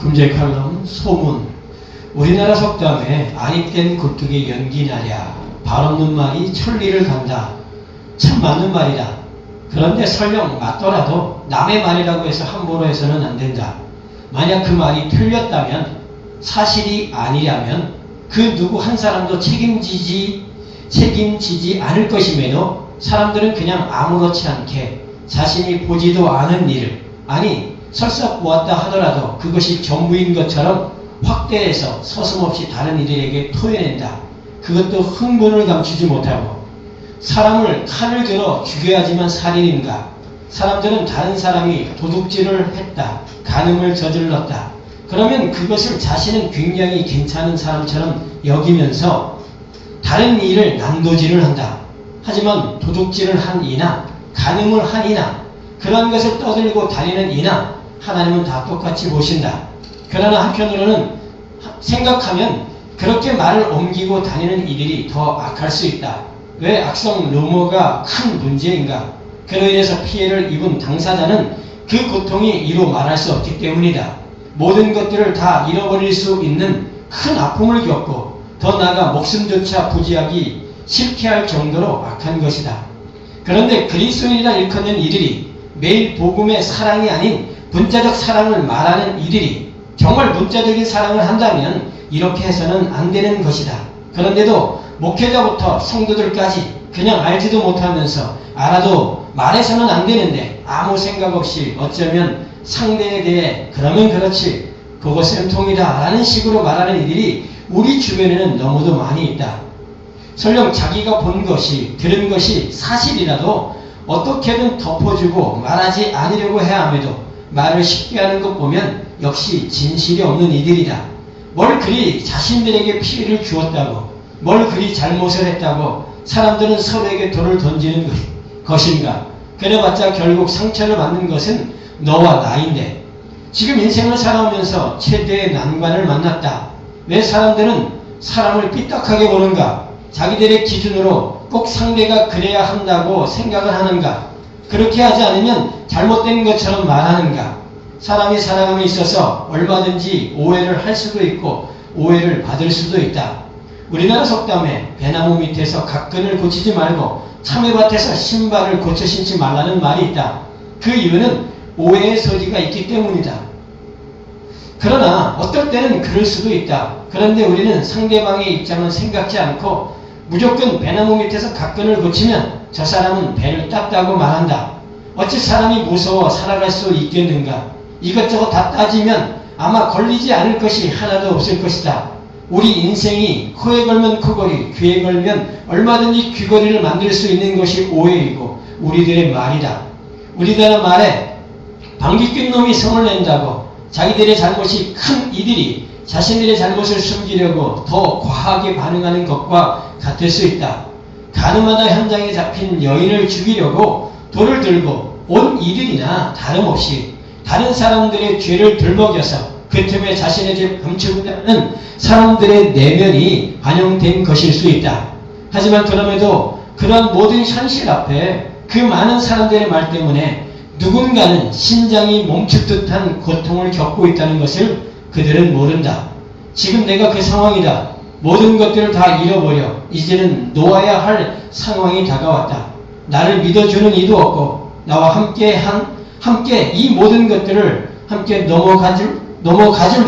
금제 칼럼 소문. 우리나라 속담에 아립된 굴뚝에 연기 나랴, 발 없는 말이 천리를 간다. 참 맞는 말이다. 그런데 설령 맞더라도 남의 말이라고 해서 함부로 해서는 안 된다. 만약 그 말이 틀렸다면, 사실이 아니라면 그 누구 한 사람도 책임지지 않을 것임에도 사람들은 그냥 아무렇지 않게 자신이 보지도 않은 일을, 아니 설사 보았다 하더라도 그것이 전부인 것처럼 확대해서 서슴없이 다른 이들에게 토해낸다. 그것도 흥분을 감추지 못하고. 사람을 칼을 들어 죽여야지만 살인인가? 사람들은 다른 사람이 도둑질을 했다, 간음을 저질렀다, 그러면 그것을 자신은 굉장히 괜찮은 사람처럼 여기면서 다른 일을 난도질을 한다. 하지만 도둑질을 한 이나 간음을 한 이나 그런 것을 떠들고 다니는 이나 하나님은 다 똑같이 보신다. 그러나 한편으로는 생각하면 그렇게 말을 옮기고 다니는 이들이 더 악할 수 있다. 왜 악성 루머가 큰 문제인가? 그로 인해서 피해를 입은 당사자는 그 고통이 이루 말할 수 없기 때문이다. 모든 것들을 다 잃어버릴 수 있는 큰 아픔을 겪고 더 나아가 목숨조차 부지하기 싫게 할 정도로 악한 것이다. 그런데 그리스도인이라 일컫는 이들이 매일 복음의 사랑이 아닌 문자적 사랑을 말하는 이들이 정말 문자적인 사랑을 한다면 이렇게 해서는 안 되는 것이다. 그런데도 목회자부터 성도들까지 그냥 알지도 못하면서 알아도 말해서는 안 되는데 아무 생각 없이 어쩌면 상대에 대해 그러면 그렇지 그거 쌤통이다 라는 식으로 말하는 이들이 우리 주변에는 너무도 많이 있다. 설령 자기가 본 것이 들은 것이 사실이라도 어떻게든 덮어주고 말하지 않으려고 해야 함에도 말을 쉽게 하는 것 보면 역시 진실이 없는 이들이다. 뭘 그리 자신들에게 피해를 주었다고, 뭘 그리 잘못을 했다고 사람들은 서로에게 돌을 던지는 것인가? 그래봤자 결국 상처를 받는 것은 너와 나인데, 지금 인생을 살아오면서 최대의 난관을 만났다. 왜 사람들은 사람을 삐딱하게 보는가? 자기들의 기준으로 꼭 상대가 그래야 한다고 생각을 하는가? 그렇게 하지 않으면 잘못된 것처럼 말하는가? 사람이 살아감에 있어서 얼마든지 오해를 할 수도 있고 오해를 받을 수도 있다. 우리나라 속담에 배나무 밑에서 갓근을 고치지 말고 참외밭에서 신발을 고쳐 신지 말라는 말이 있다. 그 이유는 오해의 소지가 있기 때문이다. 그러나 어떨 때는 그럴 수도 있다. 그런데 우리는 상대방의 입장을 생각지 않고 무조건 배나무 밑에서 갓근을 고치면 저 사람은 배를 땄다고 말한다. 어찌 사람이 무서워 살아갈 수 있겠는가? 이것저것 다 따지면 아마 걸리지 않을 것이 하나도 없을 것이다. 우리 인생이 코에 걸면 코걸이, 귀에 걸면 얼마든지 귀걸이를 만들 수 있는 것이 오해이고 우리들의 말이다. 우리나라 말에 방귀 낀 놈이 성을 낸다고 자기들의 잘못이 큰 이들이 자신들의 잘못을 숨기려고 더 과하게 반응하는 것과 같을 수 있다. 가늠하다 현장에 잡힌 여인을 죽이려고 돌을 들고 온 이들이나 다름없이 다른 사람들의 죄를 들먹여서 그 틈에 자신의 죄를 감추고자 하는 사람들의 내면이 반영된 것일 수 있다. 하지만 그럼에도 그러한 모든 현실 앞에 그 많은 사람들의 말 때문에 누군가는 심장이 멈출 듯한 고통을 겪고 있다는 것을 그들은 모른다. 지금 내가 그 상황이다. 모든 것들을 다 잃어버려 이제는 놓아야 할 상황이 다가왔다. 나를 믿어주는 이도 없고 나와 함께 이 모든 것들을 함께 넘어가줄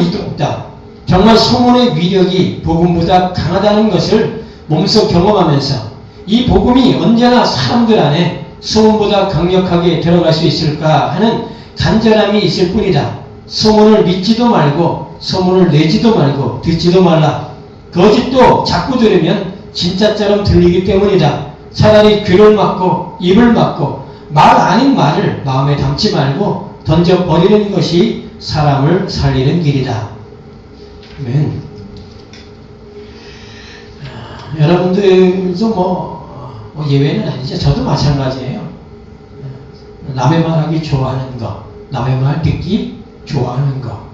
이도 없다. 정말 소문의 위력이 복음보다 강하다는 것을 몸소 경험하면서 이 복음이 언제나 사람들 안에 소문보다 강력하게 들어갈 수 있을까 하는 간절함이 있을 뿐이다. 소문을 믿지도 말고 소문을 내지도 말고 듣지도 말라. 거짓도 자꾸 들으면 진짜처럼 들리기 때문이다. 차라리 귀를 막고 입을 막고 말 아닌 말을 마음에 담지 말고 던져버리는 것이 사람을 살리는 길이다. 아멘. 여러분들도 뭐 예외는 아니죠. 저도 마찬가지예요. 남의 말하기 좋아하는 거, 남의 말 듣기 좋아하는 거.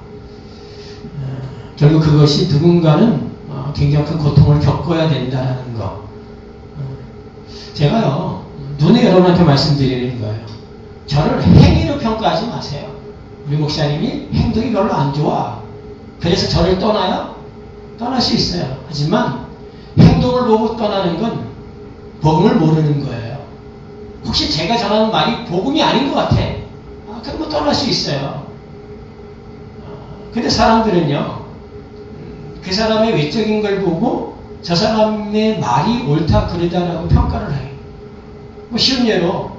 결국 그것이 누군가는 굉장히 큰 고통을 겪어야 된다는 거. 제가요, 눈에 여러분한테 말씀드리는 거예요. 저를 행위로 평가하지 마세요. 우리 목사님이 행동이 별로 안 좋아. 그래서 저를 떠나요? 떠날 수 있어요. 하지만 행동을 보고 떠나는 건 복음을 모르는 거예요. 혹시 제가 전하는 말이 복음이 아닌 것 같아. 그럼 떠날 수 있어요. 근데 사람들은요, 그 사람의 외적인 걸 보고 저 사람의 말이 옳다 그르다라고 평가를 해요. 뭐 쉬운 예로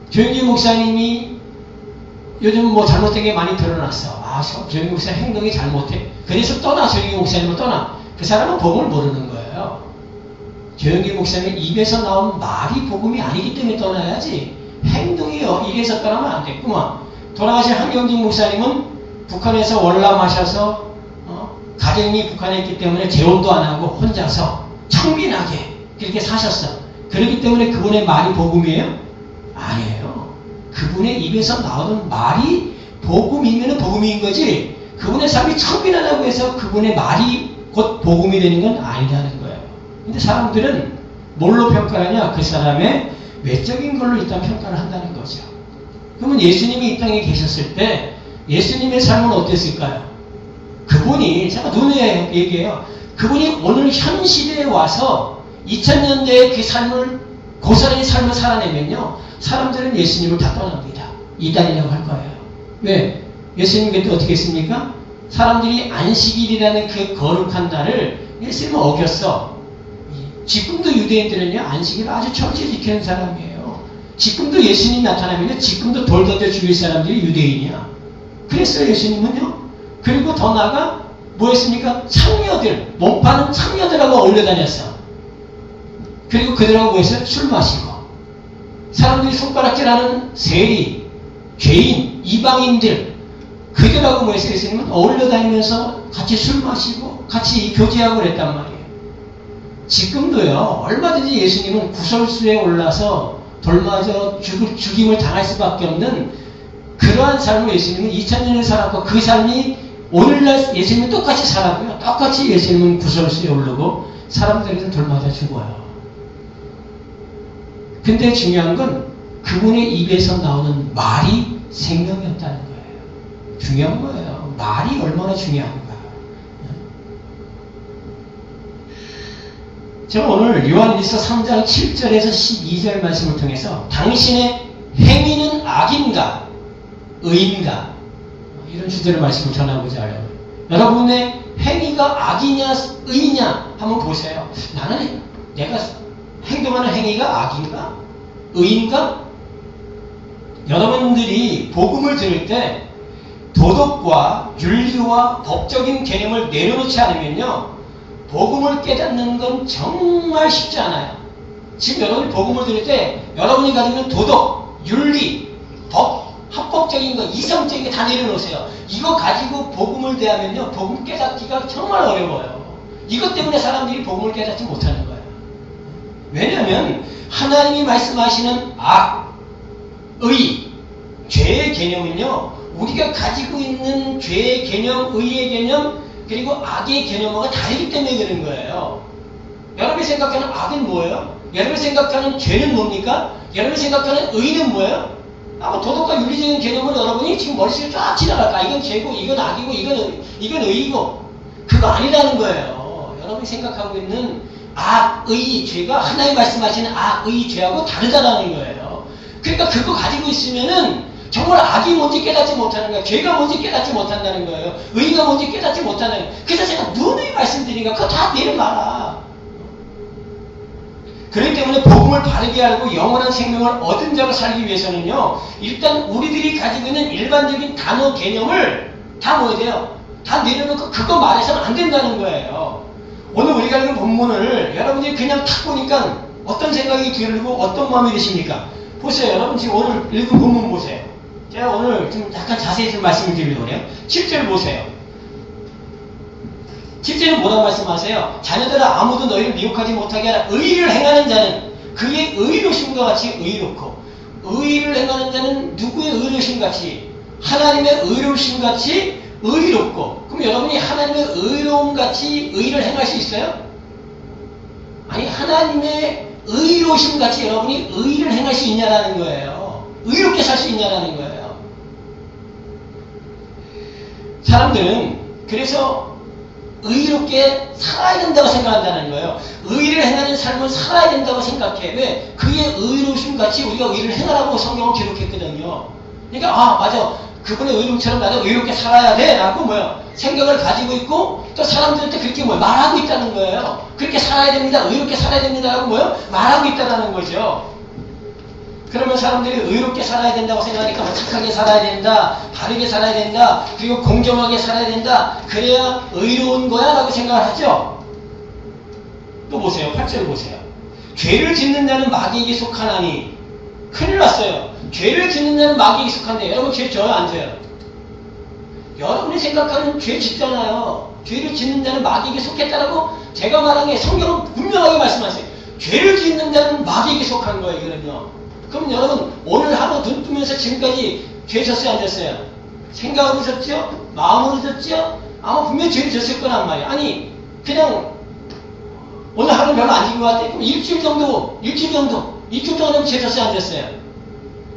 조영기 목사님이 요즘 뭐 잘못된 게 많이 드러났어. 조영기 목사님 행동이 잘못해. 그래서 떠나. 조영기 목사님을 떠나. 그 사람은 복음을 모르는 거예요. 조영기 목사님 입에서 나온 말이 복음이 아니기 때문에 떠나야지, 행동이 이래서 떠나면 안 됐구만. 돌아가신 한경직 목사님은 북한에서 월남하셔서 가정이 북한에 있기 때문에 재혼도 안 하고 혼자서 청빈하게 그렇게 사셨어. 그렇기 때문에 그분의 말이 복음이에요? 아니에요. 그분의 입에서 나오는 말이 복음이면 복음인 거지, 그분의 삶이 청빈하다고 해서 그분의 말이 곧 복음이 되는 건 아니라는 거예요. 근데 사람들은 뭘로 평가하냐? 그 사람의 외적인 걸로 일단 평가를 한다는 거죠. 그러면 예수님이 이 땅에 계셨을 때 예수님의 삶은 어땠을까요? 그분이, 제가 눈에 얘기해요. 그분이 오늘 현 시대에 와서 2000년대의 그 삶을, 고사의 삶을 살아내면요, 사람들은 예수님을 다 떠납니다. 이단이라고 할 거예요. 왜? 예수님 그때 어떻게 했습니까? 사람들이 안식일이라는 그 거룩한 날을 예수님은 어겼어. 지금도 유대인들은요, 안식일을 아주 철저히 지키는 사람이에요. 지금도 예수님 나타나면요, 지금도 돌 던져 죽일 사람들이 유대인이야. 그랬어요, 예수님은요. 그리고 더 나아가 뭐 했습니까? 창녀들, 몸 파는 창녀들하고 어울려 다녔어. 그리고 그들하고 뭐 했어요? 술 마시고. 사람들이 손가락질하는 세리, 죄인, 이방인들, 그들하고 뭐 했어요? 예수님은 어울려 다니면서 같이 술 마시고 같이 교제하고 그랬단 말이에요. 지금도요, 얼마든지 예수님은 구설수에 올라서 돌맞아 죽임을 당할 수밖에 없는 그러한 삶을 예수님은 2000년을 살았고, 그 삶이 오늘날 예수님은 똑같이 살았고요. 똑같이 예수님은 구설수에 오르고 사람들에게는 돌맞아 죽어요. 근데 중요한 건 그분의 입에서 나오는 말이 생명이었다는 거예요. 중요한 거예요. 말이 얼마나 중요한가. 제가 오늘 요한일서 3장 7절에서 12절 말씀을 통해서 당신의 행위는 악인가 의인가, 이런 주제로 말씀을 전하고자 하려고. 여러분의 행위가 악이냐 의이냐 한번 보세요. 나는 내가 행동하는 행위가 악인가 의인가? 여러분들이 복음을 들을 때 도덕과 윤리와 법적인 개념을 내려놓지 않으면요, 복음을 깨닫는 건 정말 쉽지 않아요. 지금 여러분이 복음을 들을 때 여러분이 가지고 있는 도덕, 윤리, 법, 합법적인 거, 이성적인 거 다 내려놓으세요. 이거 가지고 복음을 대하면요, 복음 깨닫기가 정말 어려워요. 이것 때문에 사람들이 복음을 깨닫지 못하는 거예요. 왜냐하면 하나님이 말씀하시는 악, 의, 죄의 개념은요, 우리가 가지고 있는 죄의 개념, 의의 개념, 그리고 악의 개념과 다르기 때문에 그런 거예요. 여러분이 생각하는 악은 뭐예요? 여러분이 생각하는 죄는 뭡니까? 여러분이 생각하는 의는 뭐예요? 도덕과 윤리적인 개념을 여러분이 지금 머릿속에 쫙 지나갈까? 이건 죄고, 이건 악이고, 이건 의이고. 그거 아니라는 거예요. 여러분이 생각하고 있는 악, 의, 죄가 하나님 말씀하시는 악, 의, 죄하고 다르다라는 거예요. 그러니까 그거 가지고 있으면은 정말 악이 뭔지 깨닫지 못하는 거예요. 죄가 뭔지 깨닫지 못한다는 거예요. 의가 뭔지 깨닫지 못한다는 거예요. 그래서 제가 누누이 말씀드리니까 그거 다 내려놔라. 그렇기 때문에 복음을 바르게 알고 영원한 생명을 얻은 자로 살기 위해서는요, 일단 우리들이 가지고 있는 일반적인 단어 개념을 다 뭐야 돼요? 다 내려놓고 그거 말해서는 안 된다는 거예요. 오늘 우리가 읽은 본문을 여러분들이 그냥 탁 보니까 어떤 생각이 들고 어떤 마음이 드십니까? 보세요. 여러분 지금 오늘 읽은 본문 보세요. 제가 오늘 좀 약간 자세히 좀 말씀을 드리려고 해요. 7절 보세요. 7절은 뭐라고 말씀하세요? 자녀들아, 아무도 너희를 미혹하지 못하게 하라. 의를 행하는 자는 그의 의로심과 같이 의롭고, 의를 행하는 자는 누구의 의로심 같이? 하나님의 의로심 같이 의롭고. 그럼 여러분이 하나님의 의로움 같이 의를 행할 수 있어요? 아니, 하나님의 의로심 같이 여러분이 의를 행할 수 있냐라는 거예요. 의롭게 살 수 있냐라는 거예요. 사람들은 그래서 의롭게 살아야 된다고 생각한다는 거예요. 의를 행하는 삶을 살아야 된다고 생각해. 왜? 그의 의로우심 같이 우리가 의를 행하라고 성경을 기록했거든요. 그러니까 맞아. 그분의 의로움처럼 나도 의롭게 살아야 돼 라고 생각을 가지고 있고 또 사람들한테 그렇게 말하고 있다는 거예요. 그렇게 살아야 됩니다. 의롭게 살아야 됩니다 라고 말하고 있다는 거죠. 그러면 사람들이 의롭게 살아야 된다고 생각하니까 착하게 살아야 된다, 바르게 살아야 된다, 그리고 공정하게 살아야 된다, 그래야 의로운 거야 라고 생각을 하죠. 또 보세요. 8절 보세요. 죄를 짓는 자는 마귀에게 속하나니. 큰일 났어요. 죄를 짓는 자는 마귀에게 속한데 여러분 죄 져요 안 져요? 여러분이 생각하는 죄 짓잖아요. 죄를 짓는 자는 마귀에게 속했다라고 제가 말한 게 성경은 분명하게 말씀하세요. 죄를 짓는 자는 마귀에게 속한 거예요. 이거는요. 그럼 여러분 오늘 하루 눈 뜨면서 지금까지 죄 졌어요 안 졌어요? 생각으로 졌죠? 마음으로 졌죠? 아마 분명히 죄를 졌을 거란 말이에요. 아니 그냥 오늘 하루 별로 안 진 것 같아요. 그럼 일주일 정도 되면 죄 졌어요 안 졌어요?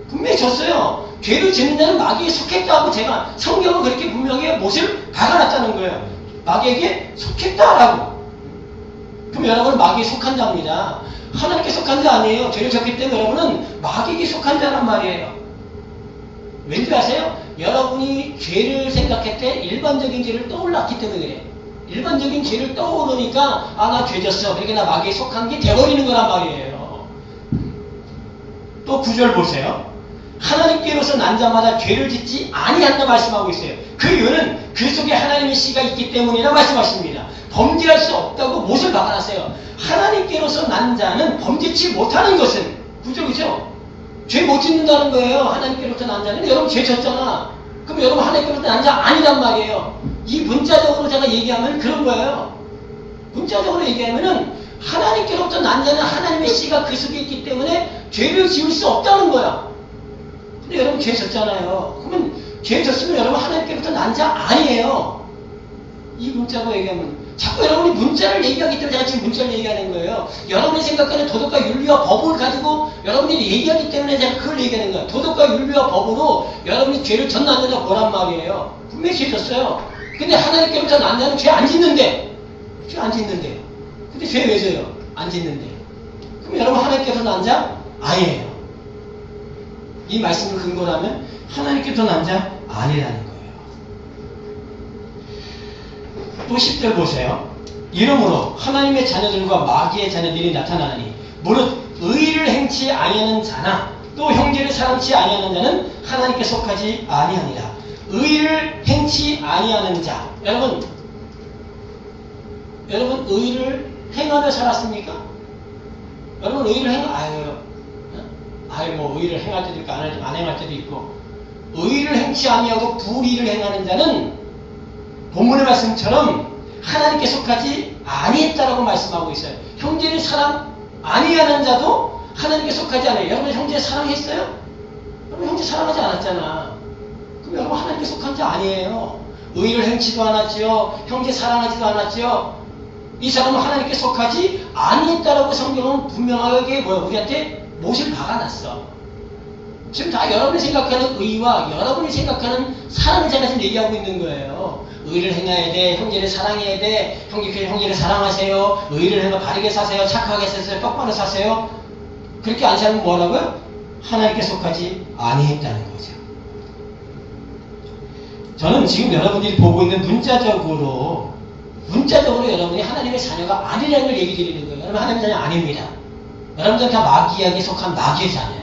분명히 졌어요. 죄를 짓는 자는 마귀에 속했다고 제가 성경은 그렇게 분명히 못을 박아놨다는 거예요. 마귀에게 속했다라고. 그럼 여러분은 마귀에 속한 자입니다. 하나님께 속한 자 아니에요. 죄를 졌기 때문에 여러분은 마귀에게 속한 자란 말이에요. 왠지 아세요? 여러분이 죄를 생각할 때 일반적인 죄를 떠올랐기 때문에 그래요. 일반적인 죄를 떠오르니까 나 죄 졌어. 그러니까 나 마귀에 속한 게 돼버리는 거란 말이에요. 또 9절 보세요. 하나님께로서 난 자마다 죄를 짓지 아니한다 말씀하고 있어요. 그 이유는 그 속에 하나님의 씨가 있기 때문이라 말씀하십니다. 범죄할 수 없다고 못을 박아놨어요. 하나님께로서 난 자는 범죄치 못하는 것은 그죠? 죄 못 짓는다는 거예요. 하나님께로서 난 자는. 여러분 죄 졌잖아. 그럼 여러분 하나님께로서 난 자 아니란 말이에요. 이 문자적으로 제가 얘기하면 그런 거예요. 문자적으로 얘기하면은 하나님께로부터 난 자는 하나님의 씨가 그 속에 있기 때문에 죄를 지을 수 없다는 거야. 근데 여러분 죄 졌잖아요. 그러면 죄 졌으면 여러분 하나님께로부터 난 자 아니에요. 이 문자로 얘기하면 자꾸 여러분이 문자를 얘기하기 때문에 제가 지금 문자를 얘기하는 거예요. 여러분이 생각하는 도덕과 윤리와 법을 가지고 여러분들이 얘기하기 때문에 제가 그걸 얘기하는 거예요. 도덕과 윤리와 법으로 여러분이 죄를 졌나 안 졌나 보란 말이에요. 분명히 죄 졌어요. 근데 하나님께로부터 난 자는 죄 안 짓는데. 근데 죄 왜 져요? 안 짓는데. 그럼 여러분 하나님께서 난 자 아니에요. 이 말씀을 근거로 하면 하나님께서 난 자 아니라는 거예요. 또 10절 보세요. 이러므로 하나님의 자녀들과 마귀의 자녀들이 나타나니 무릇 의를 행치 아니하는 자나 또 형제를 사랑치 아니하는 자는 하나님께 속하지 아니하니라. 의를 행치 아니하는 자. 여러분 의를 행하며 살았습니까? 여러분 의를 의를 행할 때도 있고 안 행할 때도 있고 의를 행치 아니하고 불의를 행하는 자는 본문의 말씀처럼 하나님께 속하지 아니했다라고 말씀하고 있어요. 형제를 사랑 아니하는 자도 하나님께 속하지 않아요. 여러분 형제 사랑했어요? 여러분 형제 사랑하지 않았잖아. 그럼 여러분 하나님께 속한 자 아니에요. 의를 행치도 않았죠. 형제 사랑하지도 않았죠. 이 사람은 하나님께 속하지 아니했다라고 성경은 분명하게 우리한테 못을 박아놨어. 지금 다 여러분이 생각하는 의와 여러분이 생각하는 사랑을 제가 지금 얘기하고 있는 거예요. 의를 행해야 돼. 형제를 사랑해야 돼. 형제를 사랑하세요. 의를 행해 바르게 사세요. 착하게 사세요. 똑바로 사세요. 그렇게 안 살면 뭐라고요? 하나님께 속하지 아니했다는 거죠. 저는 지금 여러분들이 보고 있는 문자적으로 여러분이 하나님의 자녀가 아니라는 걸 얘기 드리는 거예요. 여러분 하나님의 자녀 아닙니다. 여러분들은 다 마귀에게 속한 마귀의 자녀예요.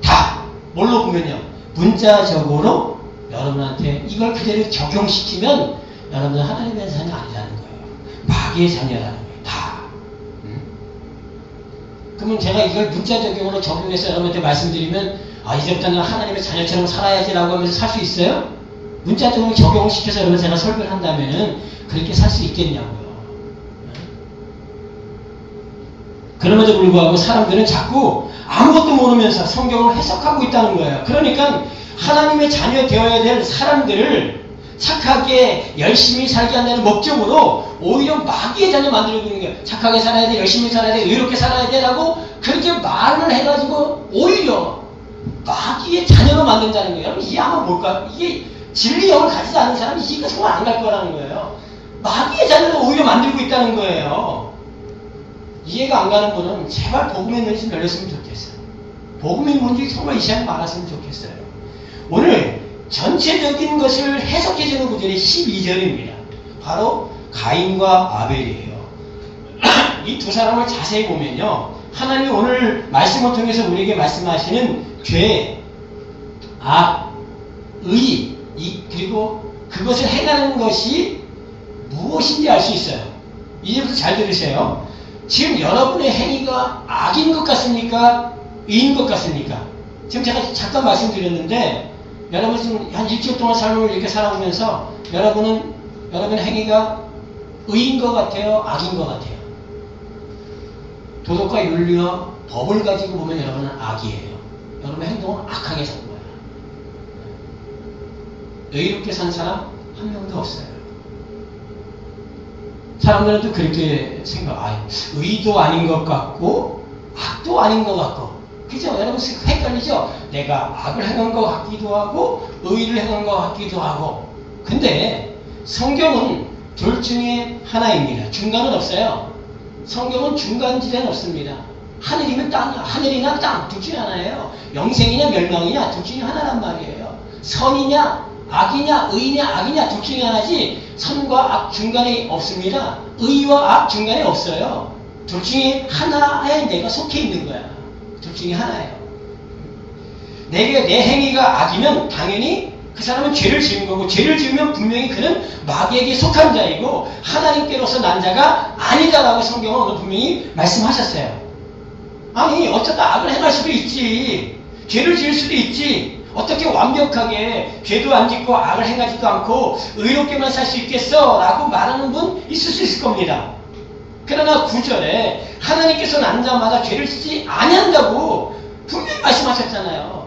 다 뭘로 보면요. 문자적으로 여러분한테 이걸 그대로 적용시키면 여러분은 하나님의 자녀 아니라는 거예요. 마귀의 자녀라는 거예요. 다. 그러면 제가 이걸 문자 적용으로 적용해서 여러분한테 말씀드리면 이제부터는 하나님의 자녀처럼 살아야지라고 하면서 살 수 있어요? 문자적으로 적용을 시켜서 여러분 제가 설교를 한다면은 그렇게 살 수 있겠냐고요. 그럼에도 불구하고 사람들은 자꾸 아무것도 모르면서 성경을 해석하고 있다는 거예요. 그러니까 하나님의 자녀 되어야 될 사람들을 착하게 열심히 살게 한다는 목적으로 오히려 마귀의 자녀 만들고 있는 거예요. 착하게 살아야 돼, 열심히 살아야 돼, 의롭게 살아야 돼 라고 그렇게 말을 해가지고 오히려 마귀의 자녀로 만든다는 거예요. 여러분 이게 아마 뭘까요? 이게 진리 영을 가지지 않은 사람이 이거 정말 안 갈 거라는 거예요. 마귀의 자녀를 오히려 만들고 있다는 거예요. 이해가 안 가는 분은 제발 복음의 눈이 좀 열렸으면 좋겠어요. 복음이 뭔지 정말 이 시간에 말았으면 좋겠어요. 오늘 전체적인 것을 해석해주는 구절이 12절입니다. 바로 가인과 아벨이에요. 이 두 사람을 자세히 보면요. 하나님이 오늘 말씀을 통해서 우리에게 말씀하시는 죄, 악, 의, 그리고 그것을 행하는 것이 무엇인지 알 수 있어요. 이제부터 잘 들으세요. 지금 여러분의 행위가 악인 것 같습니까? 의인 것 같습니까? 지금 제가 잠깐 말씀드렸는데 여러분 지금 한 일주일 동안 삶을 이렇게 살아오면서 여러분의 행위가 의인 것 같아요? 악인 것 같아요? 도덕과 윤리와 법을 가지고 보면 여러분은 악이에요. 여러분의 행동은 악하게 산 거예요. 의롭게 산 사람 한 명도 없어요. 사람들은 또 그렇게 의도 아닌 것 같고 악도 아닌 것 같고, 그죠? 여러분 헷갈리죠? 내가 악을 행한 것 같기도 하고 의를 행한 것 같기도 하고. 근데 성경은 둘 중에 하나입니다. 중간은 없어요. 성경은 중간지대는 없습니다. 하늘이면 땅이야. 하늘이나 땅 둘 중에 하나예요. 영생이냐 멸망이냐 둘 중에 하나란 말이에요. 선이냐 악이냐 의냐 악이냐 둘 중에 하나지 선과 악 중간에 없습니다. 의와 악 중간에 없어요. 둘 중에 하나에 내가 속해 있는 거야. 둘 중에 하나예요. 내 행위가 악이면 당연히 그 사람은 죄를 지은 거고, 죄를 지으면 분명히 그는 마귀에게 속한 자이고 하나님께로서 난 자가 아니다라고 성경은 오늘 분명히 말씀하셨어요. 아니 어쩌다 악을 행할 수도 있지, 죄를 지을 수도 있지, 어떻게 완벽하게 죄도 안 짓고 악을 행하지도 않고 의롭게만 살 수 있겠어? 라고 말하는 분 있을 수 있을 겁니다. 그러나 9절에 하나님께서 난 자마다 죄를 짓지 아니한다고 분명히 말씀하셨잖아요.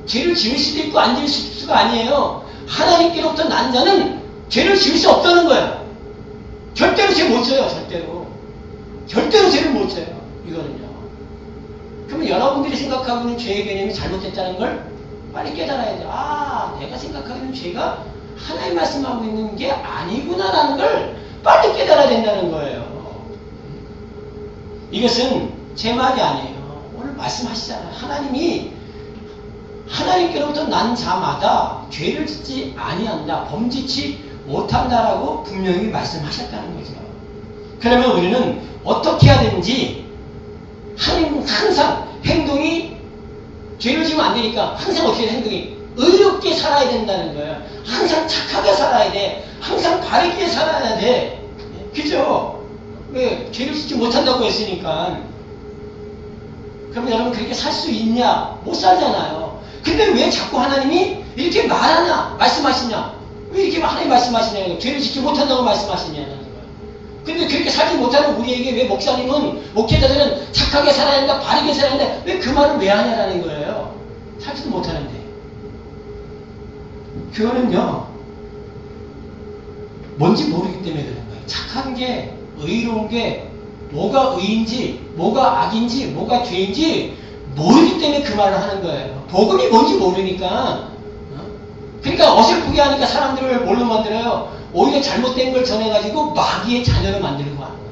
죄를 지을 수도 있고 안 지을 수가 아니에요. 하나님께로부터 난 자는 죄를 지을 수 없다는 거예요. 절대로 죄 못 져요. 절대로 죄를 못 져요. 이거는요. 그러면 여러분들이 생각하고 있는 죄의 개념이 잘못됐다는 걸 빨리 깨달아야 돼요. 아, 내가 생각하고 있는 죄가 하나님 말씀하고 있는 게 아니구나라는 걸 빨리 깨달아야 된다는 거예요. 이것은 제 말이 아니에요. 오늘 말씀하시잖아요. 하나님께로부터 난 자마다 죄를 짓지 아니한다, 범짓지 못한다라고 분명히 말씀하셨다는 거죠. 그러면 우리는 어떻게 해야 되는지, 항상 행동이 죄를 지으면 안 되니까 항상 어떻게 해야 돼? 행동이 의롭게 살아야 된다는 거예요. 항상 착하게 살아야 돼. 항상 바르게 살아야 돼. 그죠? 왜? 죄를 짓지 못한다고 했으니까. 그러면 여러분 그렇게 살 수 있냐? 못 살잖아요. 근데 왜 자꾸 하나님이 이렇게 말씀하시냐? 왜 이렇게 하나님 말씀하시냐고. 죄를 짓지 못한다고 말씀하시냐는 거예요. 근데 그렇게 살지 못하는 우리에게 왜 목회자들은 착하게 살아야 된다, 바르게 살아야 된다, 왜 그 말을 왜 하냐라는 거예요. 살지도 못하는데. 그거는요, 뭔지 모르기 때문에 그런 거예요. 착한 게, 의로운 게, 뭐가 의인지, 뭐가 악인지, 뭐가 죄인지 모르기 때문에 그 말을 하는 거예요. 복음이 뭔지 모르니까. 그러니까 어설프게 하니까 사람들을 뭘로 만들어요? 오히려 잘못된 걸 전해가지고 마귀의 자녀를 만들고 하는 거예요.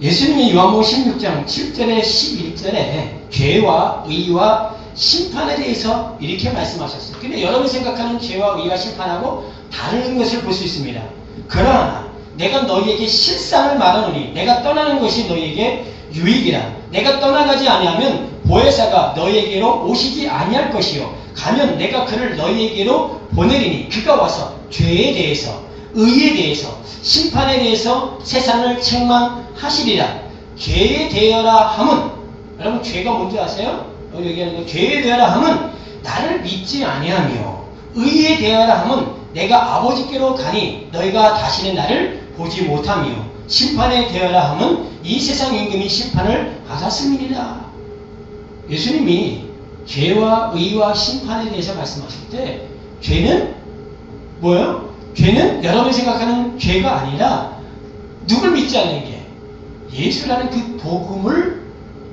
예수님이 요한복음 16장 7절에 11절에 죄와 의와 심판에 대해서 이렇게 말씀하셨어요. 근데 여러분이 생각하는 죄와 의와 심판하고 다른 것을 볼 수 있습니다. 그러나 내가 너희에게 실상을 말하노니 내가 떠나는 것이 너희에게 유익이라. 내가 떠나가지 아니하면 보혜사가 너희에게로 오시지 아니할 것이요 가면 내가 그를 너희에게로 보내리니 그가 와서 죄에 대해서 의에 대해서 심판에 대해서 세상을 책망하시리라. 죄에 대하라 함은, 여러분 죄가 뭔지 아세요? 여기 얘기하는 거, 죄에 대하라 함은 나를 믿지 아니하며 의에 대하라 함은 내가 아버지께로 가니 너희가 다시는 나를 보지 못하며 심판에 대하라 함은 이 세상 임금이 심판을 받았음이니라. 예수님이 죄와 의와 심판에 대해서 말씀하실 때 죄는 뭐예요? 죄는 여러분이 생각하는 죄가 아니라 누굴 믿지 않는 게 예수라는 그 복음을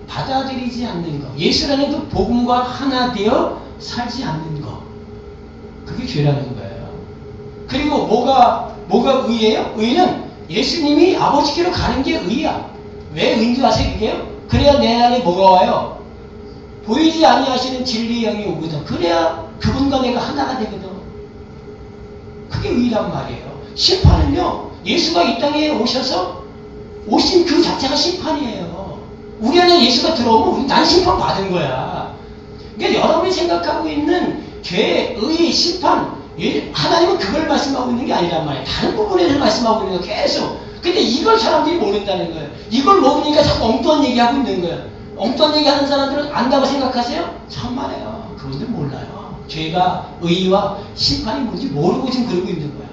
받아들이지 않는 거, 예수라는 그 복음과 하나 되어 살지 않는 거, 그게 죄라는 거예요. 그리고 뭐가 의예요? 의는 예수님이 아버지께로 가는 게 의야. 왜 의인 줄 아세요? 그게요? 그래야 내 안에 뭐가 와요? 보이지 아니하시는 진리의 영이 오거든. 그래야 그분과 내가 하나가 되거든. 그게 의란 말이에요. 심판은요, 예수가 이 땅에 오셔서 오신 그 자체가 심판이에요. 우리 안에 예수가 들어오면 난 심판받은 거야. 그러니까 여러분이 생각하고 있는 죄, 의, 심판, 하나님은 그걸 말씀하고 있는 게 아니란 말이에요. 다른 부분에 대해서 말씀하고 있는 거예요. 계속. 근데 이걸 사람들이 모른다는 거예요. 이걸 모르니까 자꾸 엉뚱한 얘기하고 있는 거예요. 엉뚱한 얘기하는 사람들은 안다고 생각하세요? 참말해요. 그분들 몰라요. 죄가 의와 심판이 뭔지 모르고 지금 그러고 있는 거야.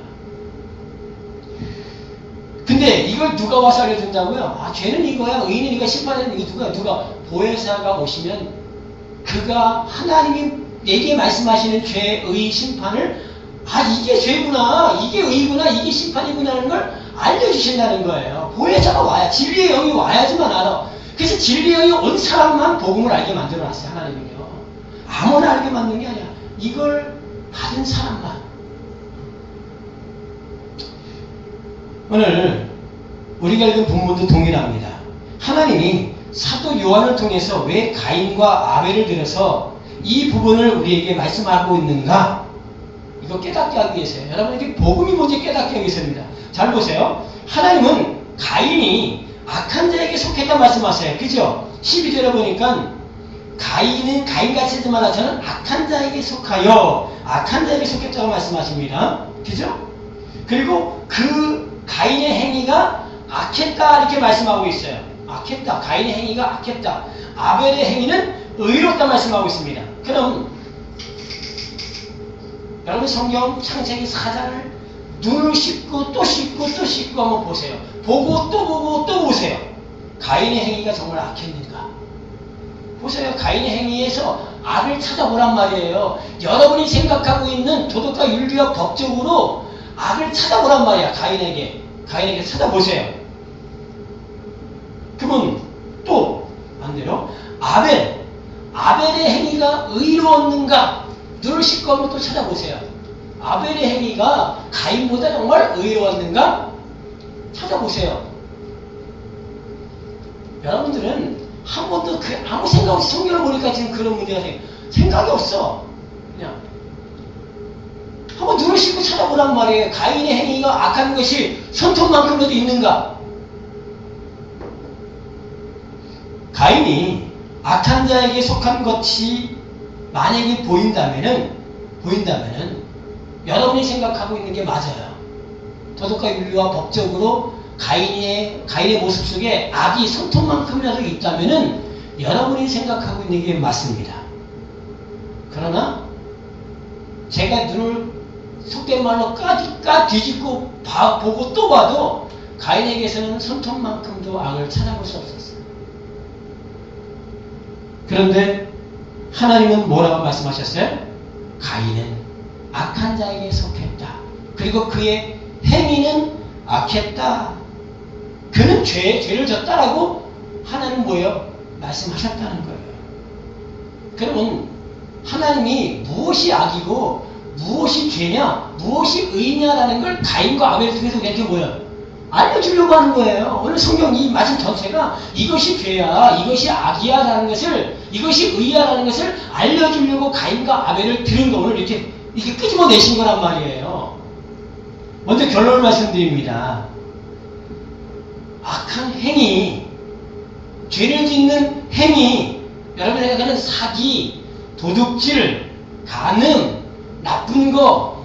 근데 이걸 누가 와서 알려준다고요? 아, 죄는 이거야, 의는 이거, 심판은 이거. 누가 보혜사가 오시면 그가 하나님이 내게 말씀하시는 죄, 의, 심판을 아, 이게 죄구나, 이게 의구나, 이게 심판이구나 하는 걸 알려주신다는 거예요. 보혜사가 와야, 진리의 영이 와야지만 알아. 그래서 진리의 영이 온 사람만 복음을 알게 만들어놨어요. 하나님은요. 아무나 알게 만든 게 아니야. 이걸 받은 사람만. 오늘 우리가 읽은 본문도 동일합니다. 하나님이 사도 요한을 통해서 왜 가인과 아벨을 들어서 이 부분을 우리에게 말씀하고 있는가? 이거 깨닫게 하기 위해서요. 여러분에게 복음이 뭔지 깨닫게 하기 위해서입니다. 잘 보세요. 하나님은 가인이 악한 자에게 속했다 말씀하세요. 그죠? 12절에 보니까 가인은 가인같이 하지 말라 저는 악한 자에게 속하여 악한 자에게 속했다고 말씀하십니다. 그죠? 그리고 그 가인의 행위가 악했다 이렇게 말씀하고 있어요. 악했다. 가인의 행위가 악했다. 아벨의 행위는 의롭다 말씀하고 있습니다. 그럼 여러분 성경 창세기 4장을 눈을 씻고 또 씻고 또 씻고 한번 보세요. 보고 또 보세요. 가인의 행위가 정말 악했는가? 보세요. 가인의 행위에서 악을 찾아보란 말이에요. 여러분이 생각하고 있는 도덕과 윤리와 법적으로 악을 찾아보란 말이야. 가인에게 찾아보세요. 그러면 또 반대로 아벨의 행위가 의로웠는가? 눈을 씻고 한번 또 찾아보세요. 아벨의 행위가 가인보다 정말 의로웠는가? 찾아보세요. 여러분들은 한 번도 아무 생각 없이 성경을 보니까 지금 그런 문제가 생각이 없어. 그냥 한번 눈을 씻고 찾아보란 말이에요. 가인의 행위가 악한 것이 손톱만큼이라도 있는가? 가인이 악한 자에게 속한 것이 만약에 보인다면은 여러분이 생각하고 있는 게 맞아요. 도덕과 윤리와 법적으로 가인의 모습 속에 악이 손톱만큼이라도 있다면은 여러분이 생각하고 있는 게 맞습니다. 그러나 제가 눈을 속된 말로 뒤집고 보고 또 봐도 가인에게서는 손톱만큼도 악을 찾아볼 수 없었어요. 그런데 하나님은 뭐라고 말씀하셨어요? 가인은 악한 자에게 속했다. 그리고 그의 행위는 악했다. 그는 죄를 졌다라고 하나님은 뭐예요? 말씀하셨다는 거예요. 그러면 하나님이 무엇이 악이고 무엇이 죄냐, 무엇이 의냐라는 걸 가인과 아벨을 통해서 우리한테 뭐예요? 알려주려고 하는 거예요. 오늘 성경 이 말씀 전체가 이것이 죄야, 이것이 악이야 라는 것을, 이것이 의야 라는 것을 알려주려고 가인과 아벨을 들은 거 오늘 이렇게 끄집어내신 거란 말이에요. 먼저 결론을 말씀드립니다. 악한 행위, 죄를 짓는 행위, 여러분이 생각하는 사기, 도둑질, 간음, 나쁜 거,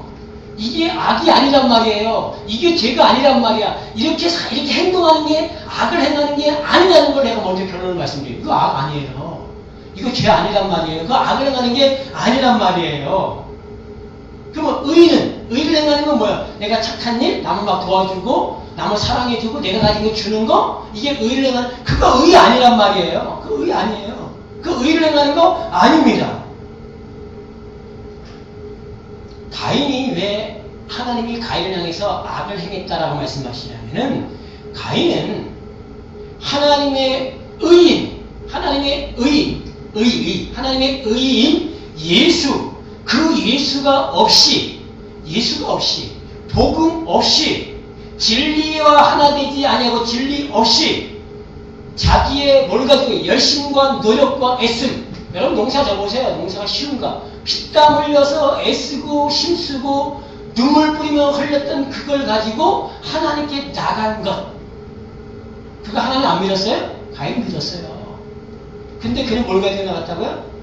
이게 악이 아니란 말이에요. 이게 죄가 아니란 말이야. 이렇게 행동하는 게, 악을 행하는 게 아니라는 걸 내가 먼저 결론을 말씀드려요. 이거 악 아니에요. 이거 죄 아니란 말이에요. 그거 악을 행하는 게 아니란 말이에요. 그러면 의를 행하는 건 뭐야? 내가 착한 일, 남을 막 도와주고, 남을 사랑해주고, 내가 가진 거 주는 거, 이게 의를 행하는, 그거 의 아니란 말이에요. 그거 의 아니에요. 그 의를 행하는 거 아닙니다. 가인이 왜 하나님이 가인을 향해서 악을 행했다라고 말씀하시냐면은, 가인은 하나님의 의인, 하나님의 하나님의 의인 예수, 그 예수가 없이 복음 없이 진리와 하나 되지 아니하고 진리 없이 자기의 뭘 가지고 열심과 노력과 애씀, 여러분 농사 져보세요. 농사가 쉬운가? 피땀 흘려서 애쓰고 힘쓰고 눈물 뿌리며 흘렸던 그걸 가지고 하나님께 나간 것, 그거 하나님 안 믿었어요? 가인 믿었어요. 근데 그는 뭘 가지고 나갔다고요?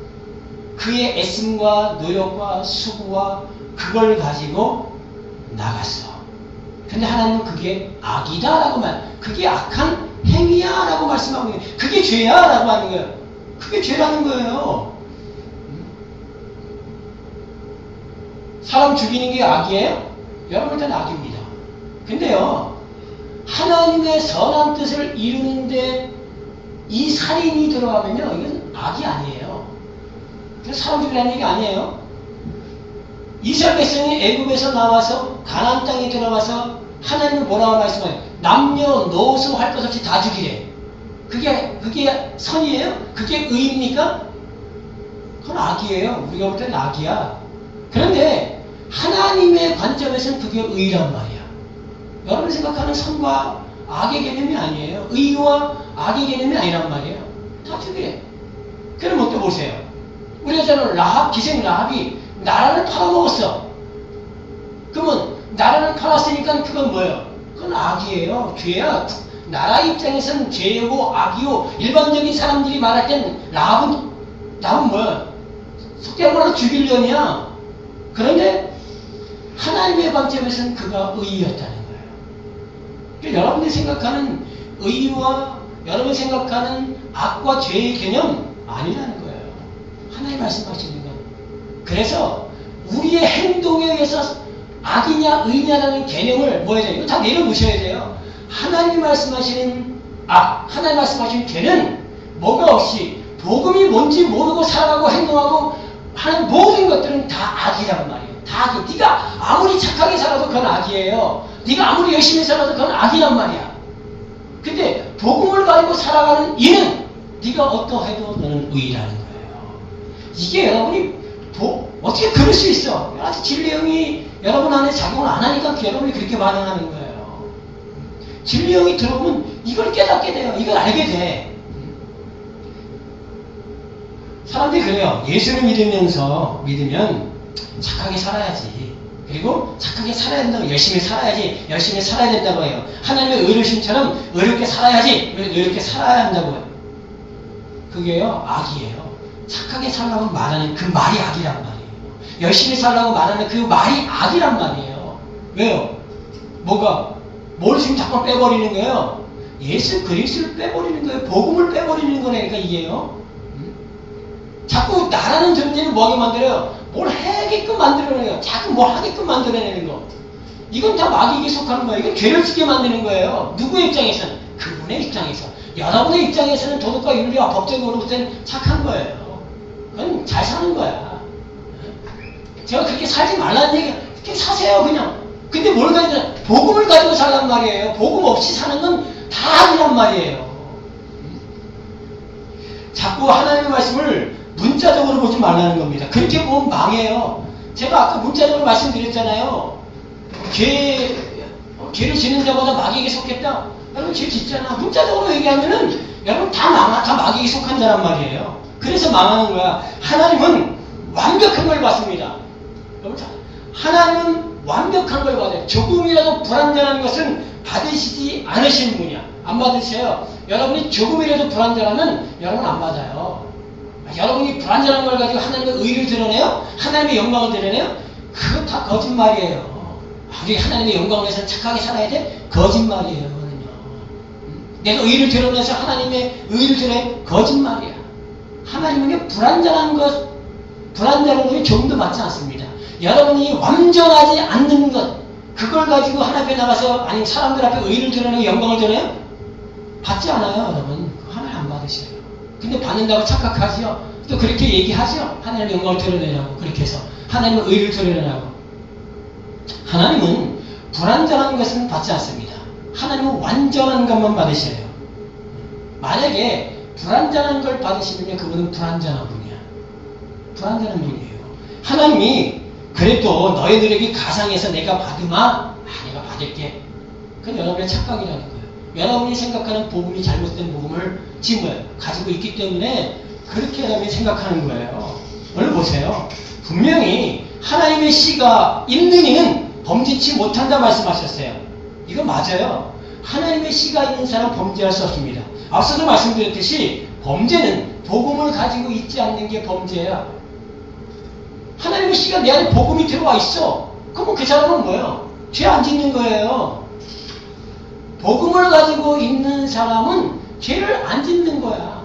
그의 애씀과 노력과 수고와 그걸 가지고 나갔어. 근데 하나님은 그게 악이다라고 그게 악한 행위야라고 말씀하고 있는 거예요. 그게 죄야라고 하는 거예요. 그게 죄라는 거예요. 사람 죽이는 게 악이에요? 여러분한테는 악입니다. 근데요, 하나님의 선한 뜻을 이루는데 이 살인이 들어가면요, 이건 악이 아니에요. 그래서 사람 죽이라는 얘기 아니에요. 이스라엘 백성이 애굽에서 나와서 가나안 땅에 들어가서 하나님은 뭐라고 말씀해요? 남녀노소 할 것 없이 다 죽이래. 그게 선이에요? 그게 의입니까? 그건 악이에요. 우리가 볼 때는 악이야. 그런데 하나님의 관점에서는 그게 의란 말이야. 여러분이 생각하는 선과 악의 개념이 아니에요. 의와 악의 개념이 아니란 말이에요. 다 죽이래. 그럼 또 보세요. 우리가 저는 기생 라합이 나라를 팔아먹었어. 그러면 나라를 팔았으니까 그건 뭐예요? 그건 악이에요. 죄야. 나라 입장에서는 죄고 악이고, 일반적인 사람들이 말할 땐 라합은 뭐야? 속된 말로 죽이려냐? 그런데 하나님의 관점에서는 그가 의였다는 거예요. 그러니까 여러분들이 생각하는 의와 여러분이 생각하는 악과 죄의 개념 아니라는 거예요. 하나님 말씀하시는 건. 그래서 우리의 행동에 의해서 악이냐 의냐라는 개념을 뭐 해야 돼요? 이거 다 내려놓으셔야 돼요. 하나님이 말씀하시는 악, 하나님 말씀하시는 죄는 뭐가 없이 복음이 뭔지 모르고 살아가고 행동하고 하는 모든 것들은 다 악이란 말이에요. 다 악이. 네가 아무리 착하게 살아도 그건 악이에요. 네가 아무리 열심히 살아도 그건 악이란 말이야. 근데 복음을 가지고 살아가는 이는 네가 어떠해도 너는 의라는 거예요. 이게 여러분이 어떻게 그럴 수 있어? 아직 진리형이 여러분 안에 작용을 안 하니까 여러분이 그렇게 반응하는 거예요. 진리형이 들어오면 이걸 깨닫게 돼요. 이걸 알게 돼. 사람들이 그래요. 예수를 믿으면 착하게 살아야지. 그리고 착하게 살아야 된다고, 열심히 살아야지. 열심히 살아야 된다고 해요. 하나님의 의로심처럼 의롭게 살아야지. 의롭게 살아야 한다고 해요. 그게요, 악이에요. 착하게 살라고 말하는 그 말이 악이란 말이에요. 열심히 살라고 말하는 그 말이 악이란 말이에요. 왜요? 뭘 지금 자꾸 빼버리는 거예요? 예수 그리스도를 빼버리는 거예요. 복음을 빼버리는 거니까 이게요. 자꾸 나라는 존재를 뭐하게 만들어요? 뭘 해야게끔 만들어내요. 자꾸 뭘 하게끔 만들어내는 거. 이건 다 마귀에게 속하는 거예요. 이건 죄를 짓게 만드는 거예요. 누구의 입장에서는? 그분의 입장에서. 여러분의 입장에서는 도덕과 윤리와 법적으로 볼 때는 착한 거예요. 그건 잘 사는 거야. 제가 그렇게 살지 말라는 얘기야. 그렇게 사세요, 그냥. 근데 뭘 가지고, 복음을 가지고 살란 말이에요. 복음 없이 사는 건 다 아니란 말이에요. 자꾸 하나님의 말씀을 문자적으로 보지 말라는 겁니다. 그렇게 보면 망해요. 제가 아까 문자적으로 말씀드렸잖아요. 죄를 짓는 자보다 마귀에게 속했다. 여러분 죄 짓잖아. 문자적으로 얘기하면은 여러분 다 마귀에게 속한 자란 말이에요. 그래서 망하는 거야. 하나님은 완벽한 걸 받습니다. 여러분, 하나님은 완벽한 걸 받아요. 조금이라도 불완전한 것은 받으시지 않으시는 분이야. 안 받으세요. 여러분이 조금이라도 불완전하면 여러분 안 받아요. 여러분이 불완전한 걸 가지고 하나님의 의를 드러내요? 하나님의 영광을 드러내요? 그거 다 거짓말이에요. 우리 하나님의 영광을 위해서 착하게 살아야 돼? 거짓말이에요. 그거는요. 내가 의를 드러내서 하나님의 의를 드러내? 거짓말이야. 하나님은 불완전한 것이 조금도 맞지 않습니다. 여러분이 완전하지 않는 것, 그걸 가지고 하나님 앞에 나가서, 아니 사람들 앞에 의를 드러내고 영광을 드러내요? 받지 않아요, 여러분. 하나님 안 받으셔요. 근데 받는다고 착각하지요. 또 그렇게 얘기하죠. 하나님의 영광을 드러내라고. 그렇게 해서 하나님의 의를 드러내라고. 하나님은 불완전한 것은 받지 않습니다. 하나님은 완전한 것만 받으셔요. 만약에 불완전한 걸 받으시느냐, 그분은 불완전한 분이야. 불완전한 분이에요. 하나님이 그래도 너희들에게 가상해서 내가 받으마? 내가 받을게. 그건 여러분의 착각이라는 거예요. 여러분이 생각하는 복음이 잘못된 복음을 지금 가지고 있기 때문에 그렇게 여러분이 생각하는 거예요. 오늘 보세요. 분명히 하나님의 씨가 있는 이는 범죄치 못한다 말씀하셨어요. 이거 맞아요. 하나님의 씨가 있는 사람 범죄할 수 없습니다. 앞서도 말씀드렸듯이 범죄는 복음을 가지고 있지 않는 게 범죄야. 하나님의 씨가 내 안에 복음이 들어와 있어. 그러면 그 사람은 뭐예요? 죄 안 짓는 거예요. 복음을 가지고 있는 사람은 죄를 안 짓는 거야.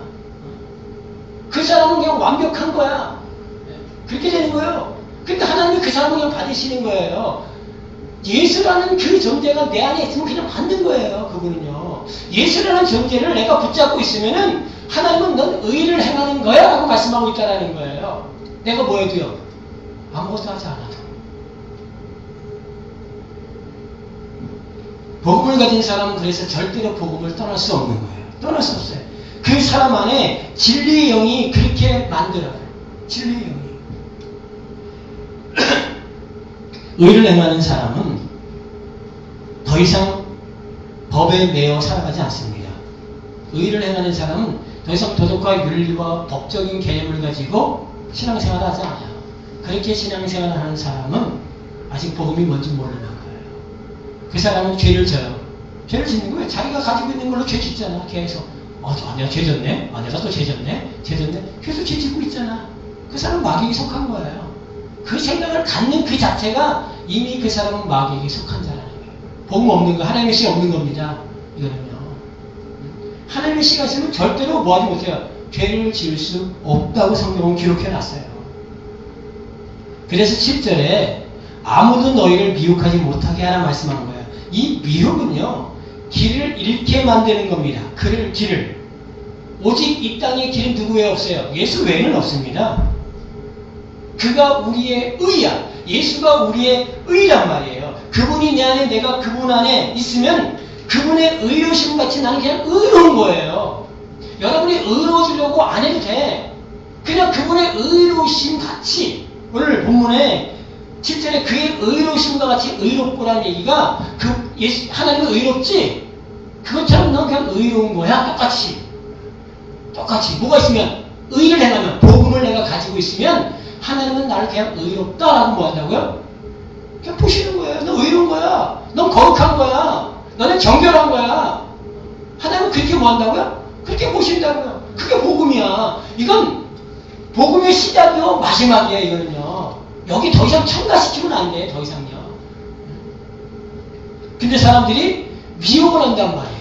그 사람은 그냥 완벽한 거야. 그렇게 되는 거예요. 근데 하나님이 그 사람을 그냥 받으시는 거예요. 예수라는 그 존재가 내 안에 있으면 그냥 받는 거예요. 그분은요. 예수라는 존재를 내가 붙잡고 있으면은 하나님은 넌 의를 행하는 거야 라고 말씀하고 있다는 거예요. 내가 뭐 해도요? 아무것도 하지 않아도. 복음을 가진 사람은 그래서 절대로 복음을 떠날 수 없는 거예요. 떠날 수 없어요. 그 사람 안에 진리의 영이 그렇게 만들어요. 진리의 영이. 의를 행하는 사람은 더 이상 법에 매여 살아가지 않습니다. 의를 행하는 사람은 더 이상 도덕과 윤리와 법적인 개념을 가지고 신앙생활을 하지 않아요. 그렇게 신앙생활을 하는 사람은 아직 복음이 뭔지 모르는 거예요. 그 사람은 죄를 져요. 죄를 짓는 거예요. 자기가 가지고 있는 걸로 죄 짓잖아. 계속. 내가 죄 졌네? 내가 또 죄 졌네? 죄 졌네? 계속 죄 짓고 있잖아. 그 사람은 마귀에게 속한 거예요. 그 생각을 갖는 그 자체가 이미 그 사람은 마귀에게 속한 자라는 거예요. 복음 없는 거, 하나님의 씨 없는 겁니다. 이거는요. 하나님의 씨가 있으면 절대로 뭐하지 못해요. 죄를 지을 수 없다고 성경은 기록해놨어요. 그래서 7절에 아무도 너희를 미혹하지 못하게 하라 말씀하는 거예요. 이 미혹은요, 길을 잃게 만드는 겁니다. 길을. 오직 이 땅에 길은 누구 외에 없어요? 예수 외에는 없습니다. 그가 우리의 의야. 예수가 우리의 의란 말이에요. 그분이 내 안에, 내가 그분 안에 있으면 그분의 의로우심 같이 나는 그냥 의로운 거예요. 여러분이 의로워지려고 안 해도 돼. 그냥 그분의 의로우심 같이. 오늘 본문에 7절에 그의 의로우심과 같이 의롭고라는 얘기가 하나님은 의롭지? 그것처럼 넌 그냥 의로운 거야. 똑같이. 뭐가 있으면? 의를 행하면, 복음을 내가 가지고 있으면 하나님은 나를 그냥 의롭다라고 뭐 한다고요? 그냥 보시는 거예요. 너 의로운 거야. 넌 거룩한 거야. 너는 정결한 거야. 하나님은 그렇게 뭐 한다고요? 그렇게 보신다고요. 그게 복음이야. 이건 복음의 시작이요, 마지막이야, 이거는요. 여기 더 이상 첨가시키면 안 돼, 더 이상요. 근데 사람들이 미혹을 한단 말이에요.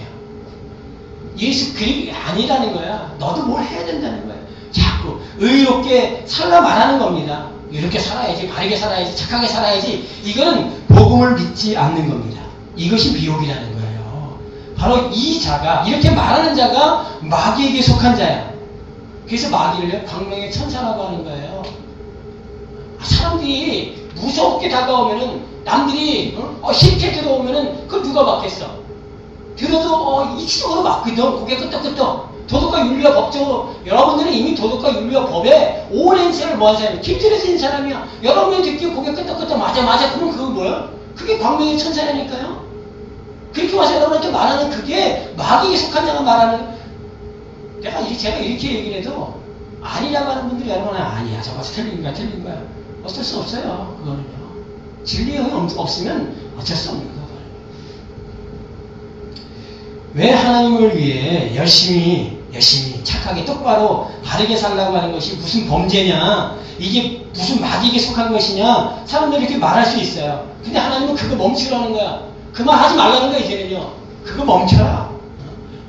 예수 그게 아니라는 거야. 너도 뭘 해야 된다는 거야. 자꾸 의롭게 살라 말하는 겁니다. 이렇게 살아야지, 바르게 살아야지, 착하게 살아야지. 이거는 복음을 믿지 않는 겁니다. 이것이 미혹이라는 거예요. 바로 이 자가, 이렇게 말하는 자가 마귀에게 속한 자야. 그래서 마귀를 광명의 천사라고 하는 거예요. 사람들이 무섭게 다가오면은, 남들이 쉽게 들어오면은 그걸 누가 막겠어? 들어도 이치적으로 막거든. 고개 끄덕끄덕. 도덕과 윤리와 법적으로, 여러분들은 이미 도덕과 윤리와 법에 오랜 세월을 뭐한 사람이야? 길들여진 사람이야. 여러분이 듣기에 고개 끄덕끄덕 맞아. 그러면 그건 뭐야? 그게 광명의 천사라니까요. 그렇게 와서 여러분한테 말하는 그게 마귀에 속한 자가 말하는, 제가 이렇게 얘기를 해도 아니라고 하는 분들이 여러분은 아니야. 저거 틀린 거야. 어쩔 수 없어요. 그거는요. 진리의 영이 없으면 어쩔 수 없는 거예요. 왜 하나님을 위해 열심히 착하게 똑바로 바르게 살라고 하는 것이 무슨 범죄냐, 이게 무슨 마귀에게 속한 것이냐, 사람들이 이렇게 말할 수 있어요. 근데 하나님은 그거 멈추라는 거야. 그 말 하지 말라는 거야. 이제는요. 그거 멈춰라.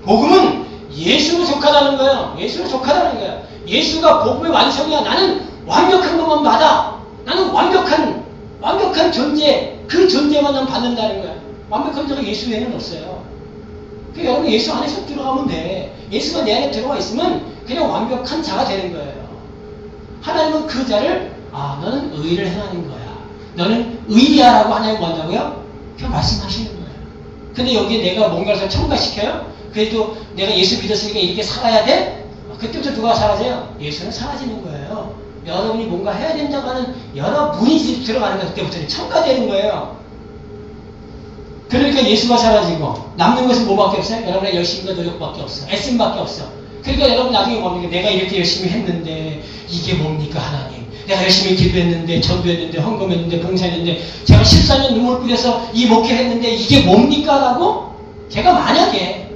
복음은 예수로 속하다는 거예요. 예수로 속하다는 거야. 예수가 복음의 완성이야. 나는 완벽한 것만 받아. 나는 완벽한 존재, 그 존재만 난 받는다는 거야. 완벽한 자가 예수 외에는 없어요. 그러니까 여러분 예수 안에 쏙 들어가면 돼. 예수가 내 안에 들어와 있으면 그냥 완벽한 자가 되는 거예요. 하나님은 그 자를 너는 의를 행하는 거야. 너는 의야 라고 하나님 뭐 한다고요? 그냥 말씀하시는 거예요. 근데 여기에 내가 뭔가를 첨가시켜요? 그래도 내가 예수 믿었으니까 이렇게 살아야 돼? 그때부터 누가 사라져요? 예수는 사라지는 거예요. 여러분이 뭔가 해야 된다고 하는 여러 문이 들어가는 거 그때부터는 첨가되는 거예요. 그러니까 예수가 사라지고 남는 것은 뭐밖에 없어요? 여러분의 열심과 노력밖에 없어. 애씀밖에 없어. 그러니까 여러분 나중에 뭡니까? 내가 이렇게 열심히 했는데 이게 뭡니까 하나님? 내가 열심히 기도했는데 전도했는데 헌금했는데 봉사했는데 제가 14년 눈물 뿌려서 이 목회를 했는데 이게 뭡니까? 라고 제가 만약에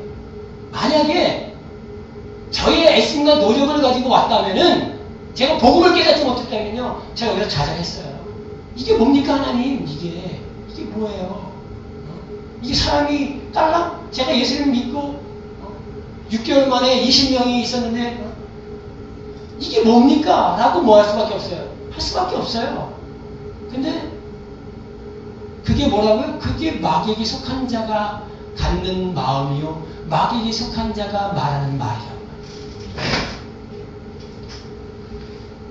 저의 애씀과 노력을 가지고 왔다면은 제가 복음을 깨닫지 못했다면요 제가 여기서 좌절했어요. 이게 뭡니까 하나님? 이게 뭐예요? 이게 사람이 딸랑 제가 예수를 믿고 6개월 만에 20명이 있었는데 이게 뭡니까? 라고 뭐 할 수밖에 없어요. 할 수밖에 없어요. 근데 그게 뭐라고요? 그게 마귀에게 속한 자가 갖는 마음이요 마귀에게 속한 자가 말하는 말이요.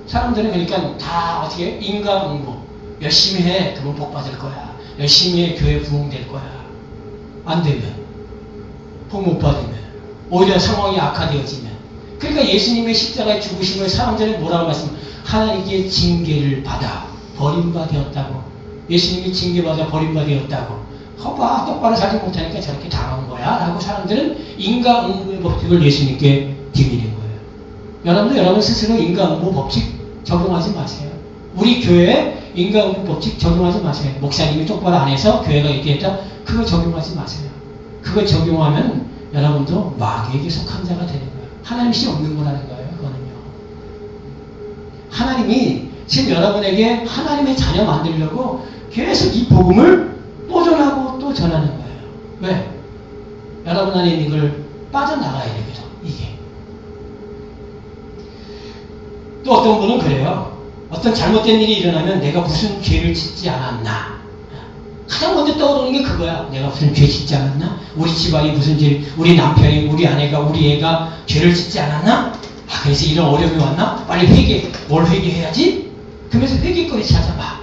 사람들은 그러니까 다 어떻게 인과응보 열심히 해 그러면 복 받을 거야. 열심히 해 교회 부흥될 거야. 안 되면 복 못 받으면 오히려 상황이 악화되어지면 그러니까 예수님의 십자가의 죽으심을 사람들이 뭐라고 말씀 하나님께 징계를 받아 버림받았다고 예수님이 징계받아 버림받았다고 허봐 똑바로 살지 못하니까 저렇게 당한 거야 라고 사람들은 인과응보의 법칙을 예수님께 드리는 거예요. 여러분도 여러분 스스로 인과응보 법칙 적용하지 마세요. 우리 교회에 인과응보 법칙 적용하지 마세요. 목사님이 똑바로 안 해서 교회가 이렇게 했다 그거 적용하지 마세요. 그거 적용하면 여러분도 마귀에게 속한 자가 되는 거예요. 하나님이 없는 거라는 거예요. 그거는요. 하나님이 지금 여러분에게 하나님의 자녀 만들려고 계속 이 복음을 또 전하고 또 전하는 거예요. 왜? 여러분 안에 있는 걸 빠져나가야 되거든. 이게. 또 어떤 분은 그래요. 어떤 잘못된 일이 일어나면 내가 무슨 죄를 짓지 않았나. 가장 먼저 떠오르는 게 그거야. 내가 무슨 죄 짓지 않았나? 우리 집안이 무슨 죄, 우리 남편이, 우리 아내가, 우리 애가 죄를 짓지 않았나? 그래서 이런 어려움이 왔나? 빨리 뭘 회개해야지? 그러면서 회개거리 찾아봐.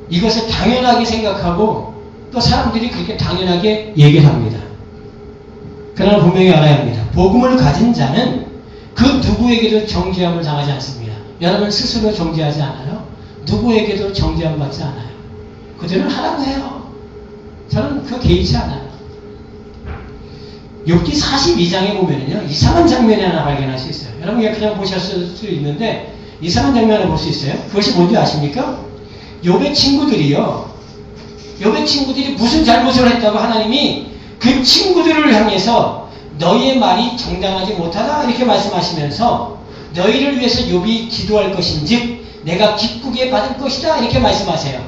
이것을 당연하게 생각하고 또 사람들이 그렇게 당연하게 얘기를 합니다. 그러나 분명히 알아야 합니다. 복음을 가진 자는 그 누구에게도 정죄함을 당하지 않습니다. 여러분 스스로 정죄하지 않아요? 누구에게도 정죄함 받지 않아요. 그들은 하라고 해요. 저는 그거 개의치 않아요. 욥기 42장에 보면은요 이상한 장면이 하나 발견할 수 있어요. 여러분 그냥 보셨을 수 있는데 이상한 장면을 볼 수 있어요. 그것이 뭔지 아십니까? 욥의 친구들이 무슨 잘못을 했다고 하나님이 그 친구들을 향해서 너희의 말이 정당하지 못하다 이렇게 말씀하시면서 너희를 위해서 욥이 기도할 것인즉 내가 기쁘게 받을 것이다 이렇게 말씀하세요.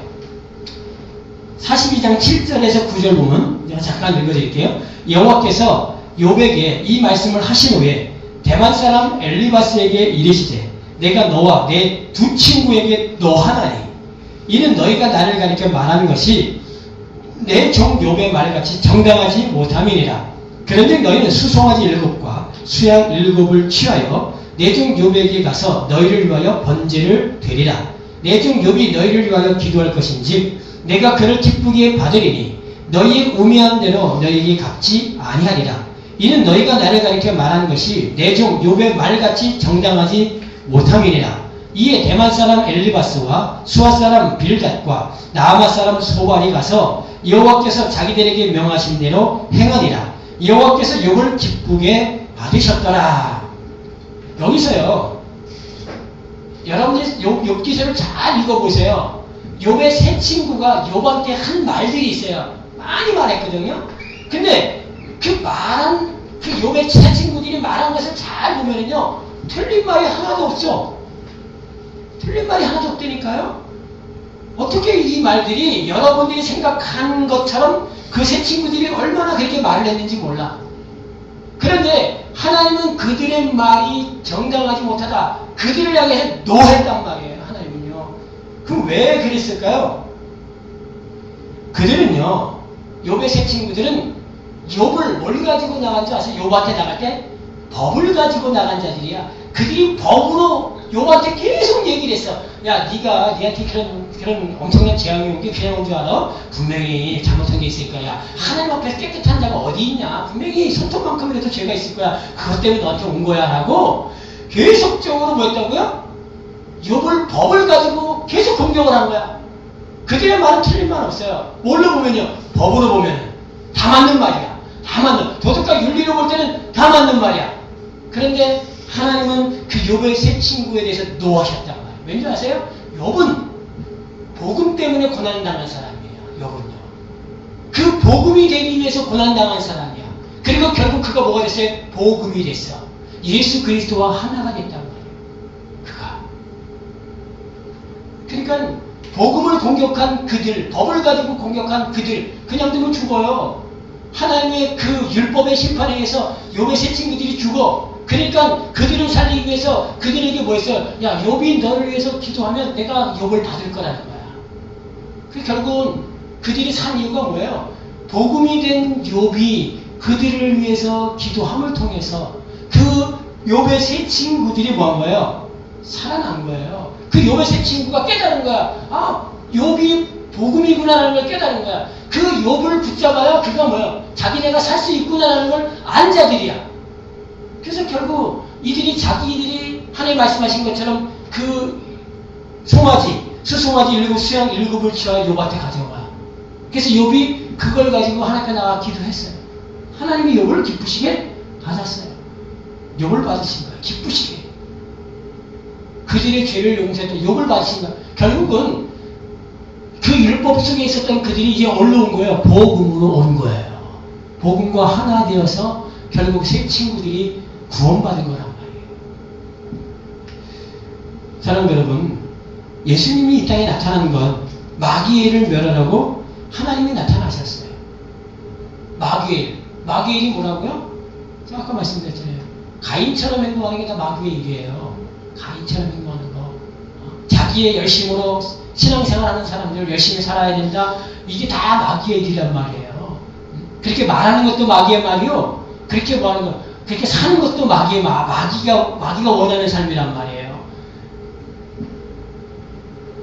42장 7절에서 9절 보면 제가 잠깐 읽어드릴게요. 여호와께서 욥에게 이 말씀을 하신 후에 대만 사람 엘리바스에게 이르시되 내가 너와 내 두 친구에게 노하나니 이는 너희가 나를 가리켜 말하는 것이 내 종 욥의 말같이 정당하지 못함이니라. 그런데 너희는 수송아지 7과 수양 7을 취하여 내 종 욥에게 가서 너희를 위하여 번제를 드리라. 내 종 욥이 너희를 위하여 기도할 것인지 내가 그를 기쁘게 받으리니 너희의 우매한 대로 너희에게 갚지 아니하리라. 이는 너희가 나를 가리켜 말하는 것이 내 종 욥의 말같이 정당하지 못함이니라. 이에 대만 사람 엘리바스와 수아 사람 빌갓과 나아마 사람 소발이 가서 여호와께서 자기들에게 명하신 대로 행하니라. 여호와께서 욥을 기쁘게 받으셨더라. 여기서요. 여러분들이 욥기서를 잘 읽어보세요. 욥의 세 친구가 욥한테 한 말들이 있어요. 많이 말했거든요. 근데 그 욥의 세 친구들이 말한 것을 잘 보면은요. 틀린 말이 하나도 없죠. 틀린 말이 하나도 없다니까요. 어떻게 이 말들이 여러분들이 생각한 것처럼 그 세 친구들이 얼마나 그렇게 말을 했는지 몰라. 그런데 하나님은 그들의 말이 정당하지 못하다. 그들을 향해서 노했단 말이에요. 하나님은요. 그럼 왜 그랬을까요? 그들은요. 욥의 세 친구들은 욥을 뭘 가지고 나간 줄 아세요? 욥한테 나갈 때 법을 가지고 나간 자들이야. 그들이 법으로 욥한테 계속 얘기를 했어. 야, 니한테 그런 엄청난 재앙이 온 게 그냥 온 줄 알아? 분명히 잘못한 게 있을 거야. 하나님 앞에서 깨끗한 자가 어디 있냐? 분명히 손톱만큼이라도 죄가 있을 거야. 그것 때문에 너한테 온 거야. 라고 계속적으로 뭐 했다고요? 욥을 법을 가지고 계속 공격을 한 거야. 그들의 말은 틀린 말 없어요. 뭘로 보면요? 법으로 보면 다 맞는 말이야. 다 맞는, 도덕과 윤리로 볼 때는 다 맞는 말이야. 그런데 하나님은 그 욥의 세 친구에 대해서 노하셨단 말이에요. 왠지 아세요? 욥은 복음 때문에 고난당한 사람이에요. 욥은요. 그 복음이 되기 위해서 고난당한 사람이야. 그리고 결국 그가 뭐가 됐어요? 복음이 됐어. 예수 그리스도와 하나가 됐단 말이에요. 그가. 그러니까 복음을 공격한 그들, 법을 가지고 공격한 그들, 그냥 두면 죽어요. 하나님의 그 율법의 심판에 의해서 욥의 세 친구들이 죽어. 그러니까 그들을 살리기 위해서 그들에게 뭐 했어요? 야, 욥이 너를 위해서 기도하면 내가 욥을 받을 거라는 거야. 그 결국은 그들이 산 이유가 뭐예요? 복음이 된 욥이 그들을 위해서 기도함을 통해서 그 욥의 세 친구들이 뭐 한 거예요? 살아난 거예요. 그 욥의 세 친구가 깨달은 거야. 아, 욥이 복음이구나라는 걸 깨달은 거야. 그 욥을 붙잡아야 그가 뭐야? 자기네가 살 수 있구나라는 걸 안 자들이야. 그래서 결국 이들이 자기들이 하나님 말씀하신 것처럼 그 송아지, 수송아지 7 수양 7을 취하여 욥한테 가져와. 그래서 욥이 그걸 가지고 하나님 앞에 나가 기도했어요. 하나님이 욥을 기쁘시게 받았어요. 욥을 받으신 거예요. 기쁘시게. 그들의 죄를 용서했던 욥을 받으신 거예요. 결국은 그 율법 속에 있었던 그들이 이제 어디로 온 거예요? 복음으로 온 거예요. 복음과 하나 되어서 결국 세 친구들이 구원받은 거란 말이에요. 사랑하는 여러분, 예수님이 이 땅에 나타난 건 마귀엘을 멸하라고 하나님이 나타나셨어요. 마귀엘이 뭐라고요? 제가 아까 말씀드렸잖아요. 가인처럼 행동하는 게 다 마귀의 일이에요. 가인처럼 행동하는 거. 자기의 열심으로 신앙생활하는 사람들 열심히 살아야 된다. 이게 다 마귀의 일이란 말이에요. 그렇게 말하는 것도 마귀의 말이요. 그렇게 말하는 거, 그렇게 사는 것도 마귀가 원하는 삶이란 말이에요.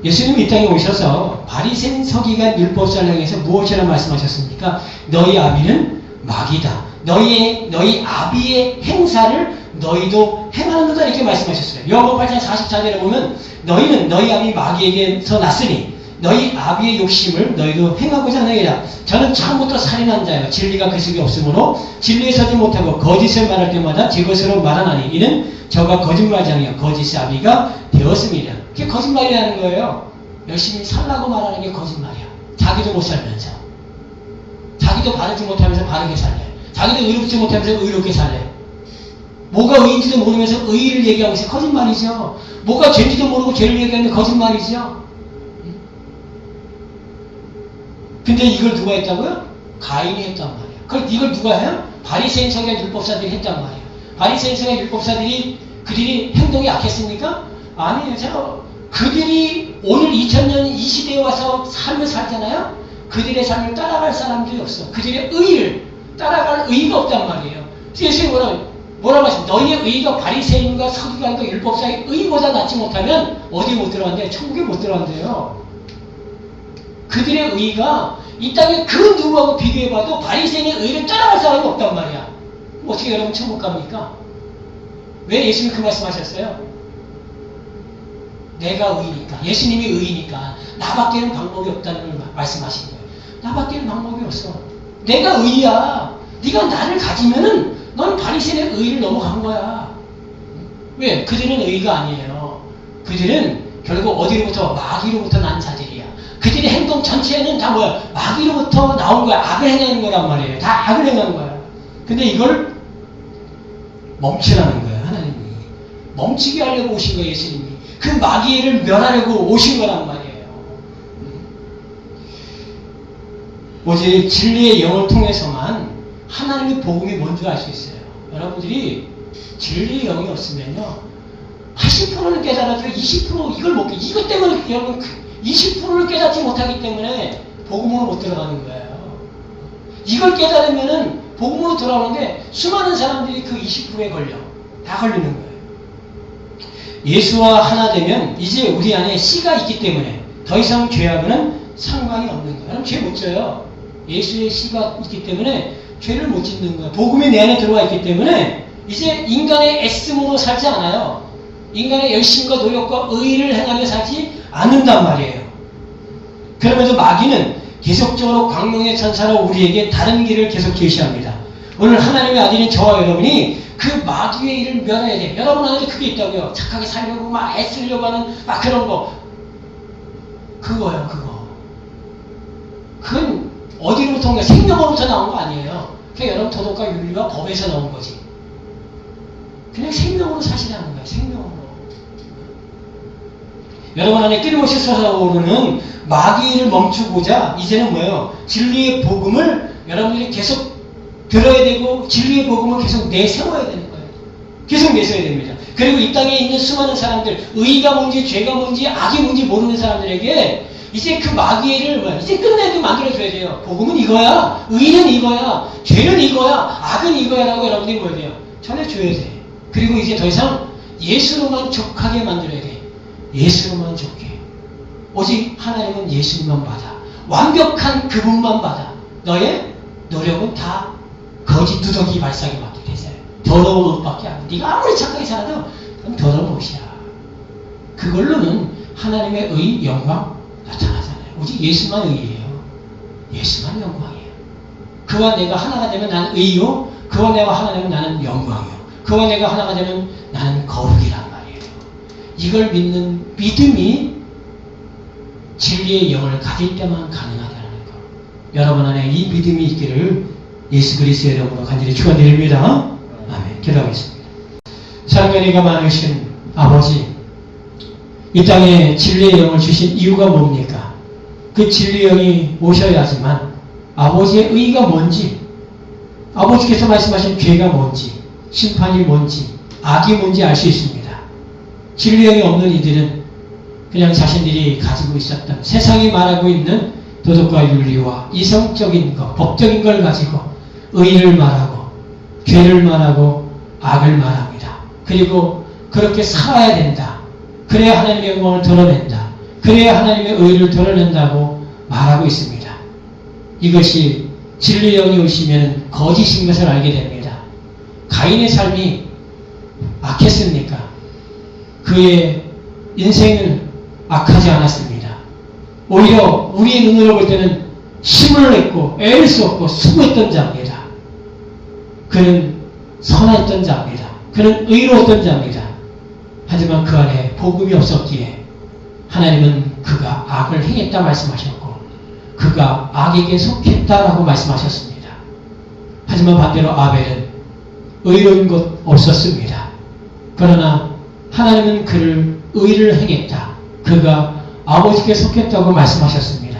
예수님이 이 땅에 오셔서 바리새인 서기관 율법사를 향해서 무엇이라 말씀하셨습니까? 너희 아비는 마귀다. 너희 아비의 행사를 너희도 행하는도다 이렇게 말씀하셨어요. 요한복음 8장 44절에 보면 너희는 너희 아비 마귀에게서 났으니 너희 아비의 욕심을 너희도 행하고자 하느니라. 저는 처음부터 살인한 자요 진리가 그 속에 없으므로 진리에 서지 못하고 거짓을 말할 때마다 제 것으로 말하나니 이는 저가 거짓말장이요 거짓의 아비가 되었습니다. 그게 거짓말이라는 거예요. 열심히 살라고 말하는 게 거짓말이야. 자기도 못 살면서, 자기도 바르지 못하면서 바르게 살래, 자기도 의롭지 못하면서 의롭게 살래. 뭐가 의인지도 모르면서 의의를 얘기하고 있어요. 거짓말이죠. 뭐가 죄인지도 모르고 죄를 얘기하는 거짓말이죠. 근데 이걸 누가 했다고요? 가인이 했단 말이에요. 그럼 이걸 누가 해요? 바리새인 서기관 율법사들이 했단 말이에요. 바리새인 서기관 율법사들이 그들이 행동이 악했습니까? 아니에요. 제가 그들이 오늘 2000년 이 시대에 와서 삶을 살잖아요. 그들의 삶을 따라갈 사람들이 없어. 그들의 의의를 따라갈 의의가 없단 말이에요. 예수님이 뭐라고 하십니까? 너희의 의의가 바리새인과 서기관과 율법사의 의의보다 낫지 못하면 어디에 못 들어간대요? 천국에 못 들어간대요. 그들의 의의가 이 땅에 그 누구하고 비교해봐도 바리새인의 의의를 따라갈 사람이 없단 말이야. 어떻게 여러분 천국 갑니까? 왜 예수님이 그 말씀하셨어요? 내가 의니까, 예수님이 의니까 나밖에는 방법이 없다는 걸 말씀하신 거예요. 나밖에는 방법이 없어. 내가 의야. 네가 나를 가지면은 넌 바리새인의 의를 넘어간 거야. 왜? 그들은 의가 아니에요. 그들은 결국 어디로부터? 마귀로부터 난 자들이야. 그들의 행동 전체는 다 뭐야? 마귀로부터 나온 거야. 악을 행하는 거란 말이에요. 다 악을 행하는 거야. 근데 이걸 멈추라는 거예요. 하나님이. 멈추게 하려고 오신 거예요. 예수님이. 그 마귀를 멸하려고 오신 거란 말이에요. 오직 진리의 영을 통해서만 하나님의 복음이 뭔지 알 수 있어요. 여러분들이 진리의 영이 없으면요, 80%는 깨달아도 20% 이걸 못 깨. 이것 때문에 여러분 20%를 깨닫지 못하기 때문에 복음으로 못 들어가는 거예요. 이걸 깨달으면은 복음으로 돌아오는데 수많은 사람들이 그 20%에 걸려. 다 걸리는 거예요. 예수와 하나 되면 이제 우리 안에 씨가 있기 때문에 더 이상 죄하고는 상관이 없는 거예요. 그럼 죄 못 져요. 예수의 씨가 있기 때문에 죄를 못 짓는 거예요. 복음이 내 안에 들어와 있기 때문에 이제 인간의 애씀으로 살지 않아요. 인간의 열심과 노력과 의의를 행하며 살지 않는단 말이에요. 그러면서 마귀는 계속적으로 광명의 천사로 우리에게 다른 길을 계속 제시합니다. 오늘 하나님의 아들인 저와 여러분이 그 마귀의 일을 면해야 돼. 여러분 안에 그게 있다고요. 착하게 살려고 막 애쓰려고 하는 막 그런 거. 그거요, 그거. 그건 어디로부터 온 거야? 생명으로부터 나온 거 아니에요. 그냥 여러분 도덕과 윤리와 법에서 나온 거지. 그냥 생명으로 사시라는 거예요. 생명으로. 여러분 안에 끊임없이 솟아오르는 마귀를 멈추고자 이제는 뭐예요? 진리의 복음을 여러분들이 계속 들어야 되고 진리의 복음을 계속 내세워야 되는 거예요. 계속 내세워야 됩니다. 그리고 이 땅에 있는 수많은 사람들, 의가 뭔지 죄가 뭔지 악이 뭔지 모르는 사람들에게 이제 그 마귀를 뭐야? 이제 끝내게 만들어줘야 돼요. 복음은 이거야, 의는 이거야, 죄는 이거야, 악은 이거야 라고 여러분들이 뭐야 돼요? 전해줘야 돼. 그리고 이제 더 이상 예수로만 족하게 만들어야 돼. 예수로만 족해. 오직 하나님은 예수님만 받아. 완벽한 그분만 받아. 너의 노력은 다 거짓 누더기 발사기 맞게 되세요. 더러운 옷밖에 안 돼. 네가 아무리 착하게 살아도 그건 더러운 옷이야. 그걸로는 하나님의 의, 영광 나타나잖아요. 오직 예수만 의예요. 예수만 영광이에요. 그와 내가 하나가 되면 나는 의요. 그와 내가 하나 되면 나는 영광이요. 그와 내가 하나가 되면 나는 거룩이란 말이에요. 이걸 믿는 믿음이 진리의 영을 가질 때만 가능하다는 것. 여러분 안에 이 믿음이 있기를 예수 그리스도의 이름으로 간절히 축원드립니다. 아멘. 기도하겠습니다. 사랑과 은혜가 많으신 아버지, 이 땅에 진리의 영을 주신 이유가 뭡니까? 그 진리의 영이 오셔야지만 아버지의 의가 뭔지, 아버지께서 말씀하신 죄가 뭔지, 심판이 뭔지, 악이 뭔지 알 수 있습니다. 진리의 영이 없는 이들은 그냥 자신들이 가지고 있었던 세상이 말하고 있는 도덕과 윤리와 이성적인 것, 법적인 걸 가지고 의를 말하고 죄를 말하고 악을 말합니다. 그리고 그렇게 살아야 된다. 그래야 하나님의 영광을 드러낸다. 그래야 하나님의 의를 드러낸다고 말하고 있습니다. 이것이 진리의 영이 오시면 거짓인 것을 알게 됩니다. 가인의 삶이 악했습니까? 그의 인생은 악하지 않았습니다. 오히려 우리의 눈으로 볼 때는 힘을 냈고 애를 썼고 수고했던 자입니다. 그는 선했던 자입니다. 그는 의로웠던 자입니다. 하지만 그 안에 복음이 없었기에 하나님은 그가 악을 행했다 말씀하셨고 그가 악에게 속했다라고 말씀하셨습니다. 하지만 반대로 아벨은 의로운 것 없었습니다. 그러나 하나님은 그를 의를 행했다. 그가 아버지께 속했다고 말씀하셨습니다.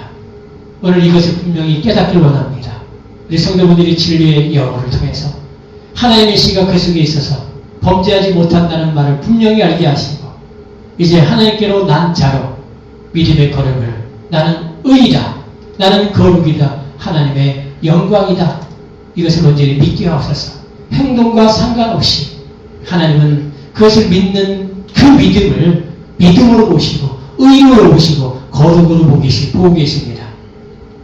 오늘 이것을 분명히 깨닫길 원합니다. 우리 성도분들이 진리의 영어를 통해서 하나님의 씨가 그 속에 있어서 범죄하지 못한다는 말을 분명히 알게 하시고 이제 하나님께로 난 자로 믿음의 걸음을 나는 의이다. 나는 거룩이다. 하나님의 영광이다. 이것을 온전히 믿게 하옵소서. 행동과 상관없이 하나님은 그것을 믿는 그 믿음을 믿음으로 보시고 의로 보시고 거룩으로 보고 계십니다.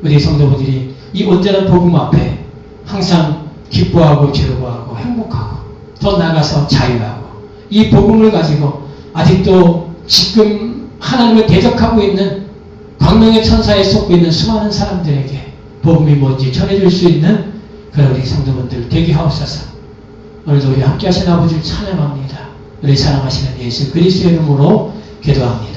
우리 성도분들이 이 온전한 복음 앞에 항상 기뻐하고 즐거워하고 행복하고 더 나아가서 자유하고 이 복음을 가지고 아직도 지금 하나님을 대적하고 있는 광명의 천사에 속고 있는 수많은 사람들에게 복음이 뭔지 전해줄 수 있는 그런 우리 성도분들 되게 하옵소서. 오늘도 우리 함께 하신 아버지를 찬양합니다. 우리 사랑하시는 예수 그리스도의 이름으로 기도합니다.